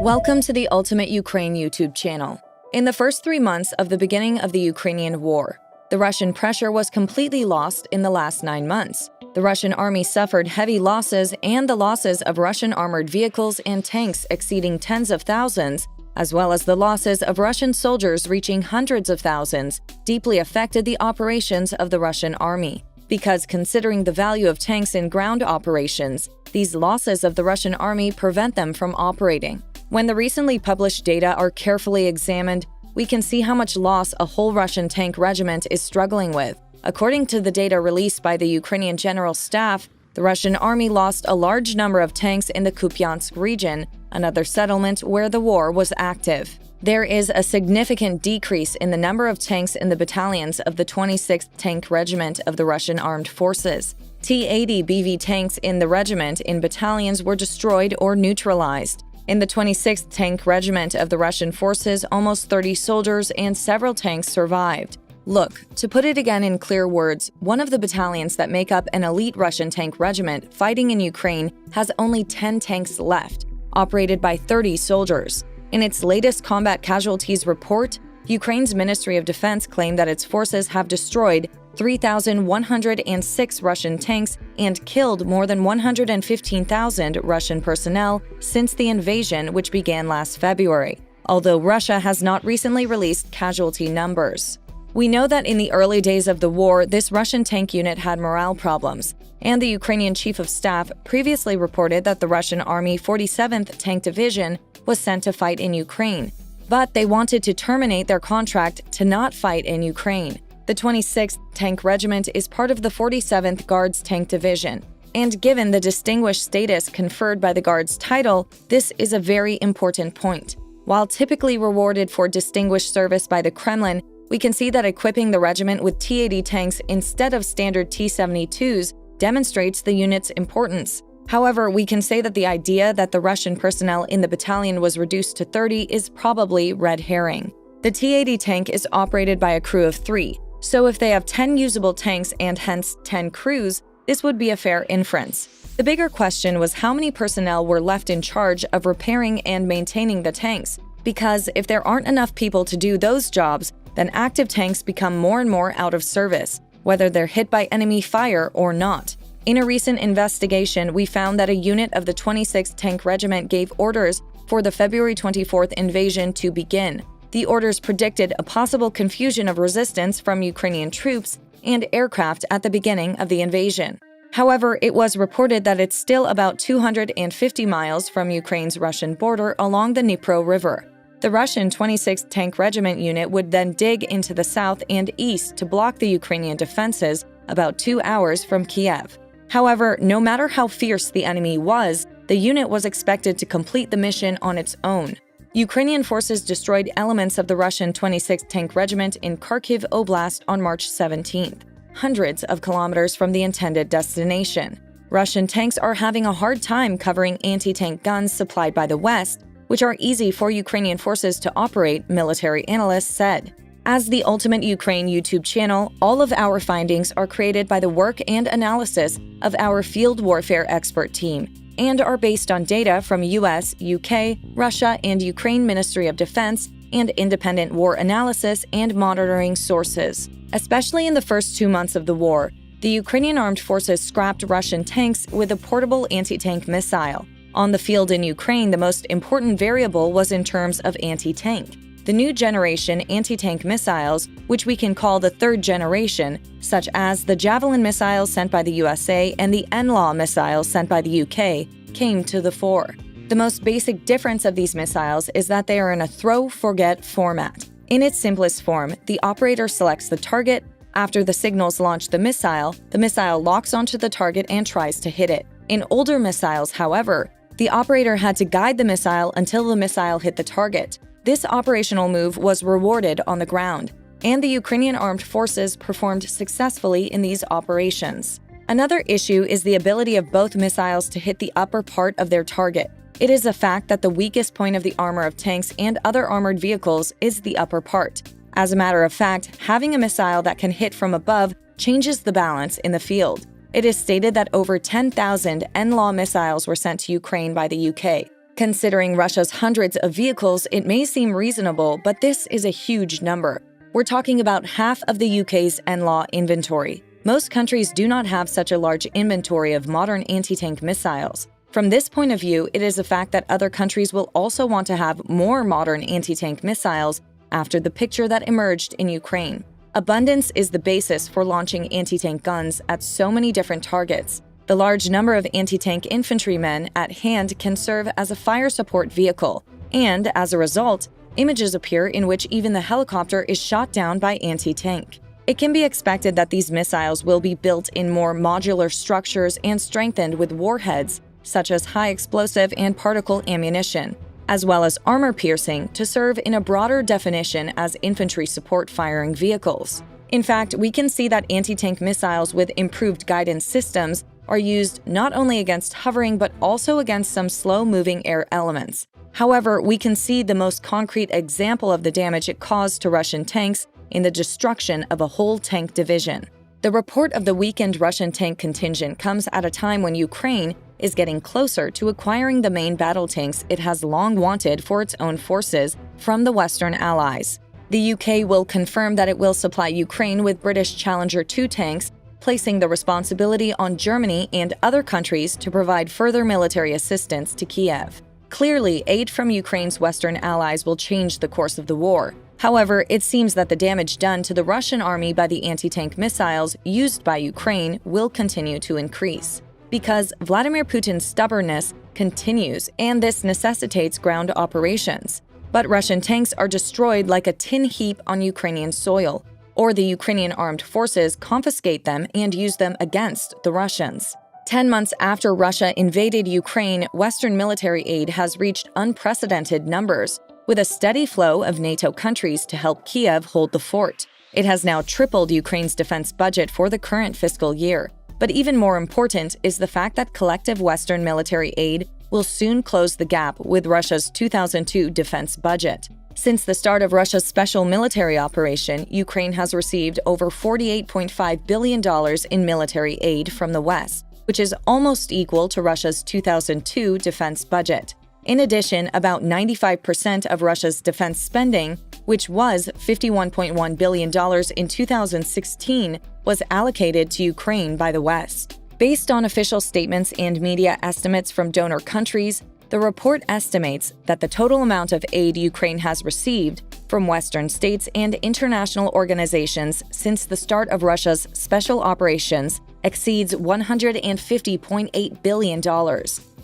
Welcome to the Ultimate Ukraine YouTube channel. In the first 3 months of the beginning of the Ukrainian war, the Russian pressure was completely lost in the last 9 months. The Russian army suffered heavy losses, and the losses of Russian armored vehicles and tanks exceeding tens of thousands, as well as the losses of Russian soldiers reaching hundreds of thousands, deeply affected the operations of the Russian army. Because considering the value of tanks in ground operations, these losses of the Russian army prevent them from operating. When the recently published data are carefully examined, we can see how much loss a whole Russian tank regiment is struggling with. According to the data released by the Ukrainian General Staff, the Russian army lost a large number of tanks in the Kupiansk region, another settlement where the war was active. There is a significant decrease in the number of tanks in the battalions of the 26th Tank Regiment of the Russian Armed Forces. T-80 BV tanks in the regiment in battalions were destroyed or neutralized. In the 26th Tank Regiment of the Russian forces, almost 30 soldiers and several tanks survived. Look, to put it again in clear words, one of the battalions that make up an elite Russian tank regiment fighting in Ukraine has only 10 tanks left, operated by 30 soldiers. In its latest combat casualties report, Ukraine's Ministry of Defense claimed that its forces have destroyed 3,106 Russian tanks and killed more than 115,000 Russian personnel since the invasion, which began last February, although Russia has not recently released casualty numbers. We know that in the early days of the war, this Russian tank unit had morale problems, and the Ukrainian Chief of Staff previously reported that the Russian Army 47th Tank Division was sent to fight in Ukraine, but they wanted to terminate their contract to not fight in Ukraine. The 26th Tank Regiment is part of the 47th Guards Tank Division, and given the distinguished status conferred by the Guards title, this is a very important point. While typically rewarded for distinguished service by the Kremlin, we can see that equipping the regiment with T-80 tanks instead of standard T-72s demonstrates the unit's importance. However, we can say that the idea that the Russian personnel in the battalion was reduced to 30 is probably red herring. The T-80 tank is operated by a crew of 3, so if they have 10 usable tanks and hence 10 crews, this would be a fair inference. The bigger question was how many personnel were left in charge of repairing and maintaining the tanks, because if there aren't enough people to do those jobs, then active tanks become more and more out of service, whether they're hit by enemy fire or not. In a recent investigation, we found that a unit of the 26th Tank Regiment gave orders for the February 24th invasion to begin. The orders predicted a possible confusion of resistance from Ukrainian troops and aircraft at the beginning of the invasion. However, it was reported that it's still about 250 miles from Ukraine's Russian border along the Dnipro River. The Russian 26th Tank Regiment unit would then dig into the south and east to block the Ukrainian defenses about 2 hours from Kiev. However, no matter how fierce the enemy was, the unit was expected to complete the mission on its own. Ukrainian forces destroyed elements of the Russian 26th Tank Regiment in Kharkiv Oblast on March 17th, hundreds of kilometers from the intended destination. Russian tanks are having a hard time covering anti-tank guns supplied by the West, which are easy for Ukrainian forces to operate, military analysts said. As the Ultimate Ukraine YouTube channel, all of our findings are created by the work and analysis of our field warfare expert team and are based on data from US, UK, Russia, and Ukraine Ministry of Defense and independent war analysis and monitoring sources. Especially in the first 2 months of the war, the Ukrainian armed forces scrapped Russian tanks with a portable anti-tank missile. On the field in Ukraine, the most important variable was in terms of anti-tank. The new generation anti-tank missiles, which we can call the third generation, such as the Javelin missiles sent by the USA and the NLAW missiles sent by the UK, came to the fore. The most basic difference of these missiles is that they are in a throw-forget format. In its simplest form, the operator selects the target. After the signals launch the missile locks onto the target and tries to hit it. In older missiles, however, the operator had to guide the missile until the missile hit the target. This operational move was rewarded on the ground, and the Ukrainian armed forces performed successfully in these operations. Another issue is the ability of both missiles to hit the upper part of their target. It is a fact that the weakest point of the armor of tanks and other armored vehicles is the upper part. As a matter of fact, having a missile that can hit from above changes the balance in the field. It is stated that over 10,000 NLAW missiles were sent to Ukraine by the UK. Considering Russia's hundreds of vehicles, it may seem reasonable, but this is a huge number. We're talking about half of the UK's NLAW inventory. Most countries do not have such a large inventory of modern anti-tank missiles. From this point of view, it is a fact that other countries will also want to have more modern anti-tank missiles after the picture that emerged in Ukraine. Abundance is the basis for launching anti-tank guns at so many different targets. The large number of anti-tank infantrymen at hand can serve as a fire support vehicle, and as a result, images appear in which even the helicopter is shot down by anti-tank. It can be expected that these missiles will be built in more modular structures and strengthened with warheads, such as high explosive and particle ammunition, as well as armor-piercing to serve in a broader definition as infantry support firing vehicles. In fact, we can see that anti-tank missiles with improved guidance systems are used not only against hovering but also against some slow-moving air elements. However, we can see the most concrete example of the damage it caused to Russian tanks in the destruction of a whole tank division. The report of the weakened Russian tank contingent comes at a time when Ukraine is getting closer to acquiring the main battle tanks it has long wanted for its own forces from the Western allies. The UK will confirm that it will supply Ukraine with British Challenger 2 tanks, placing the responsibility on Germany and other countries to provide further military assistance to Kiev. Clearly, aid from Ukraine's Western allies will change the course of the war. However, it seems that the damage done to the Russian army by the anti-tank missiles used by Ukraine will continue to increase, because Vladimir Putin's stubbornness continues, and this necessitates ground operations. But Russian tanks are destroyed like a tin heap on Ukrainian soil, or the Ukrainian armed forces confiscate them and use them against the Russians. 10 months after Russia invaded Ukraine, Western military aid has reached unprecedented numbers, with a steady flow of NATO countries to help Kiev hold the fort. It has now tripled Ukraine's defense budget for the current fiscal year. But even more important is the fact that collective Western military aid will soon close the gap with Russia's 2002 defense budget. Since the start of Russia's special military operation, Ukraine has received over $48.5 billion in military aid from the West, which is almost equal to Russia's 2002 defense budget. In addition, about 95% of Russia's defense spending, which was $51.1 billion in 2016, was allocated to Ukraine by the West. Based on official statements and media estimates from donor countries, the report estimates that the total amount of aid Ukraine has received from Western states and international organizations since the start of Russia's special operations exceeds $150.8 billion.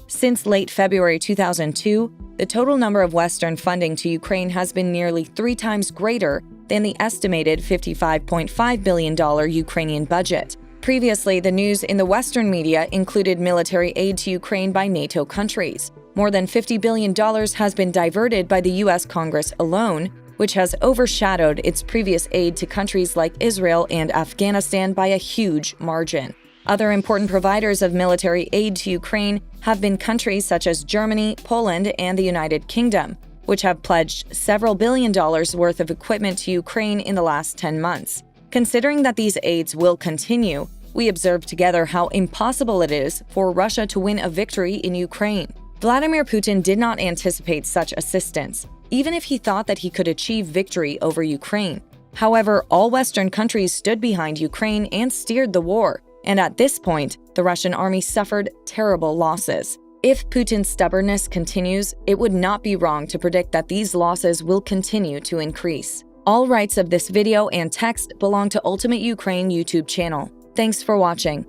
Since late February 2002, the total number of Western funding to Ukraine has been nearly 3 times greater than the estimated $55.5 billion Ukrainian budget. Previously, the news in the Western media included military aid to Ukraine by NATO countries. More than $50 billion has been diverted by the U.S. Congress alone, which has overshadowed its previous aid to countries like Israel and Afghanistan by a huge margin. Other important providers of military aid to Ukraine have been countries such as Germany, Poland, and the United Kingdom, which have pledged several $billion worth of equipment to Ukraine in the last 10 months. Considering that these aids will continue, we observe together how impossible it is for Russia to win a victory in Ukraine. Vladimir Putin did not anticipate such assistance, even if he thought that he could achieve victory over Ukraine. However, all Western countries stood behind Ukraine and steered the war, and at this point, the Russian army suffered terrible losses. If Putin's stubbornness continues, it would not be wrong to predict that these losses will continue to increase. All rights of this video and text belong to Ultimate Ukraine YouTube channel. Thanks for watching.